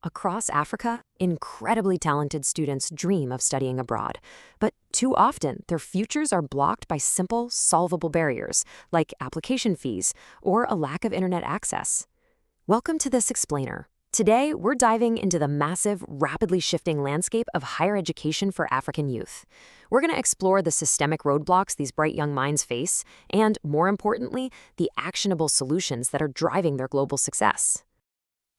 Across Africa, incredibly talented students dream of studying abroad. But too often, their futures are blocked by simple, solvable barriers, like application fees or a lack of internet access. Welcome to This Explainer. Today, we're diving into the massive, rapidly shifting landscape of higher education for African youth. We're going to explore the systemic roadblocks these bright young minds face, and, more importantly, the actionable solutions that are driving their global success.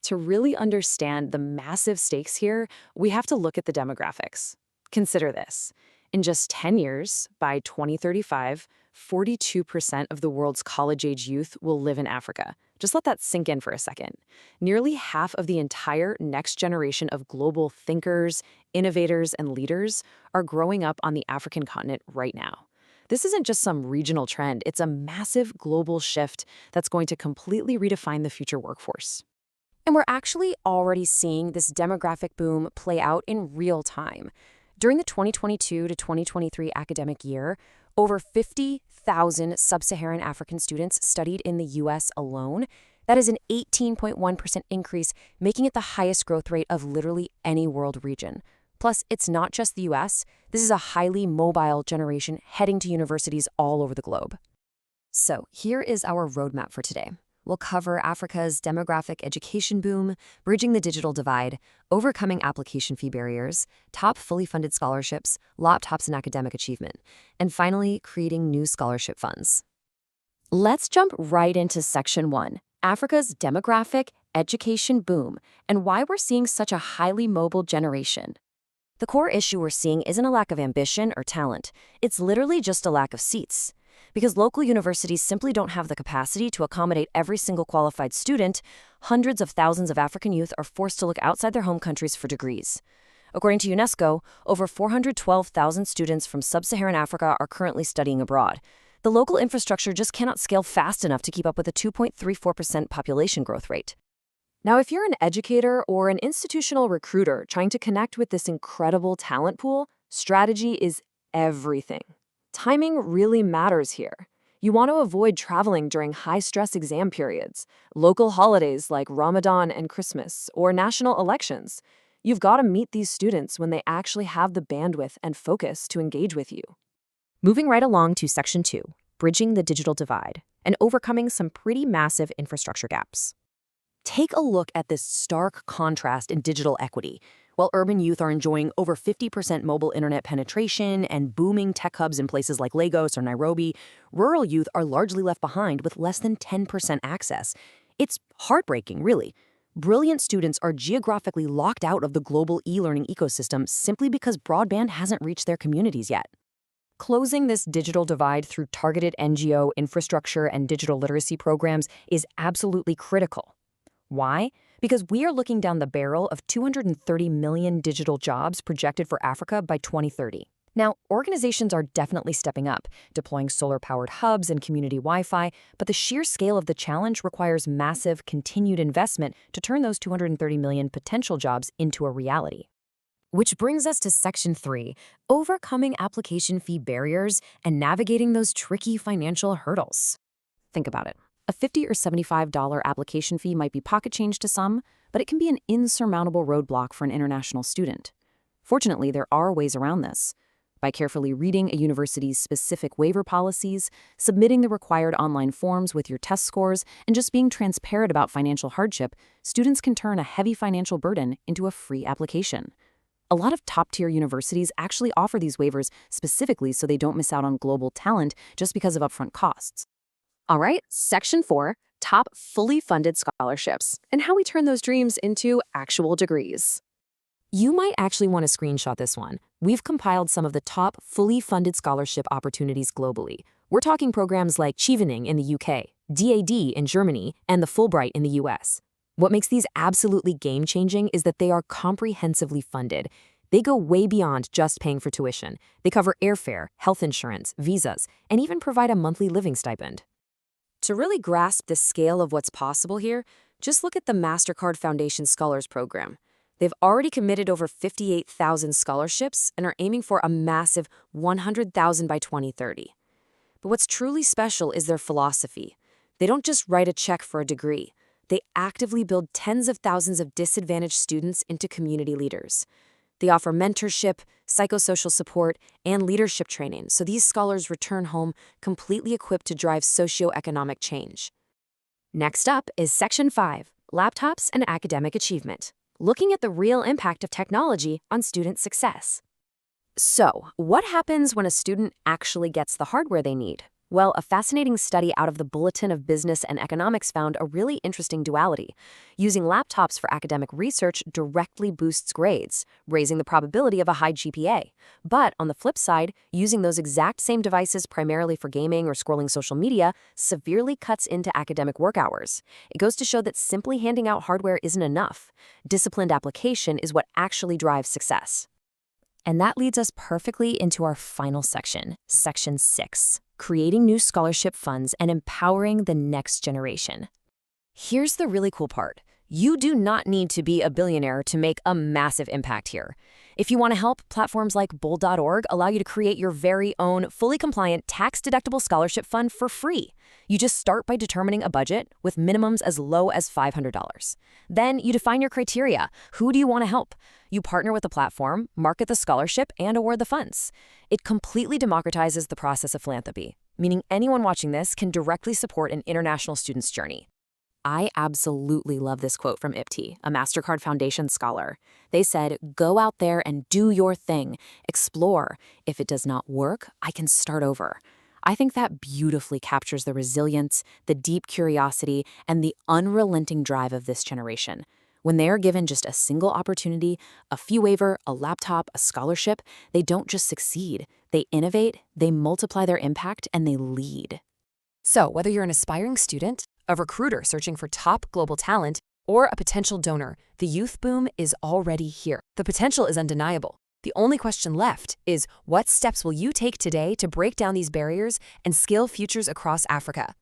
To really understand the massive stakes here, we have to look at the demographics. Consider this. In just 10 years, by 2035, 42% of the world's college-age youth will live in Africa. Just let that sink in for a second. Nearly half of the entire next generation of global thinkers, innovators, and leaders are growing up on the African continent right now. This isn't just some regional trend, it's a massive global shift that's going to completely redefine the future workforce. And we're actually already seeing this demographic boom play out in real time. During the 2022 to 2023 academic year, over 50,000 sub-Saharan African students studied in the U.S. alone. That is an 18.1% increase, making it the highest growth rate of literally any world region. Plus, it's not just the U.S. This is a highly mobile generation heading to universities all over the globe. So, here is our roadmap for today. We'll cover Africa's demographic education boom, bridging the digital divide, overcoming application fee barriers, top fully funded scholarships, laptops and academic achievement, and finally, creating new scholarship funds. Let's jump right into Section 1, Africa's demographic education boom, and why we're seeing such a highly mobile generation. The core issue we're seeing isn't a lack of ambition or talent. It's literally just a lack of seats. Because local universities simply don't have the capacity to accommodate every single qualified student, hundreds of thousands of African youth are forced to look outside their home countries for degrees. According to UNESCO, over 412,000 students from sub-Saharan Africa are currently studying abroad. The local infrastructure just cannot scale fast enough to keep up with the 2.34% population growth rate. Now, if you're an educator or an institutional recruiter trying to connect with this incredible talent pool, strategy is everything. Timing really matters here. You want to avoid traveling during high-stress exam periods, local holidays like Ramadan and Christmas, or national elections. You've got to meet these students when they actually have the bandwidth and focus to engage with you. Moving right along to Section 2, bridging the digital divide and overcoming some pretty massive infrastructure gaps. Take a look at this stark contrast in digital equity. While urban youth are enjoying over 50% mobile internet penetration and booming tech hubs in places like Lagos or Nairobi, rural youth are largely left behind with less than 10% access. It's heartbreaking, really. Brilliant students are geographically locked out of the global e-learning ecosystem simply because broadband hasn't reached their communities yet. Closing this digital divide through targeted NGO infrastructure and digital literacy programs is absolutely critical. Why? Because we are looking down the barrel of 230 million digital jobs projected for Africa by 2030. Now, organizations are definitely stepping up, deploying solar-powered hubs and community Wi-Fi, but the sheer scale of the challenge requires massive, continued investment to turn those 230 million potential jobs into a reality. Which brings us to Section 3, overcoming application fee barriers and navigating those tricky financial hurdles. Think about it. A $50 or $75 application fee might be pocket change to some, but it can be an insurmountable roadblock for an international student. Fortunately, there are ways around this. By carefully reading a university's specific waiver policies, submitting the required online forms with your test scores, and just being transparent about financial hardship, students can turn a heavy financial burden into a free application. A lot of top-tier universities actually offer these waivers specifically so they don't miss out on global talent just because of upfront costs. All right, Section 4, top fully funded scholarships, and how we turn those dreams into actual degrees. You might actually want to screenshot this one. We've compiled some of the top fully funded scholarship opportunities globally. We're talking programs like Chevening in the UK, DAD in Germany, and the Fulbright in the US. What makes these absolutely game-changing is that they are comprehensively funded. They go way beyond just paying for tuition. They cover airfare, health insurance, visas, and even provide a monthly living stipend. To really grasp the scale of what's possible here, just look at the MasterCard Foundation Scholars Program. They've already committed over 58,000 scholarships and are aiming for a massive 100,000 by 2030. But what's truly special is their philosophy. They don't just write a check for a degree. They actively build tens of thousands of disadvantaged students into community leaders. They offer mentorship, psychosocial support, and leadership training, so these scholars return home completely equipped to drive socioeconomic change. Next up is Section 5, Laptops and Academic Achievement, looking at the real impact of technology on student success. So, what happens when a student actually gets the hardware they need? Well, a fascinating study out of the Bulletin of Business and Economics found a really interesting duality. Using laptops for academic research directly boosts grades, raising the probability of a high GPA. But on the flip side, using those exact same devices primarily for gaming or scrolling social media severely cuts into academic work hours. It goes to show that simply handing out hardware isn't enough. Disciplined application is what actually drives success. And that leads us perfectly into our final section, Section 6, Creating New Scholarship Funds and Empowering the Next Generation. Here's the really cool part. You do not need to be a billionaire to make a massive impact here. If you want to help, platforms like Bold.org allow you to create your very own fully compliant tax-deductible scholarship fund for free. You just start by determining a budget with minimums as low as $500. Then you define your criteria. Who do you want to help? You partner with the platform, market the scholarship, and award the funds. It completely democratizes the process of philanthropy, meaning anyone watching this can directly support an international student's journey. I absolutely love this quote from IPTI, a MasterCard Foundation scholar. They said, "Go out there and do your thing. Explore. If it does not work, I can start over." I think that beautifully captures the resilience, the deep curiosity, and the unrelenting drive of this generation. When they are given just a single opportunity, a fee waiver, a laptop, a scholarship, they don't just succeed. They innovate, they multiply their impact, and they lead. So, whether you're an aspiring student, a recruiter searching for top global talent, or a potential donor, the youth boom is already here. The potential is undeniable. The only question left is, what steps will you take today to break down these barriers and scale futures across Africa?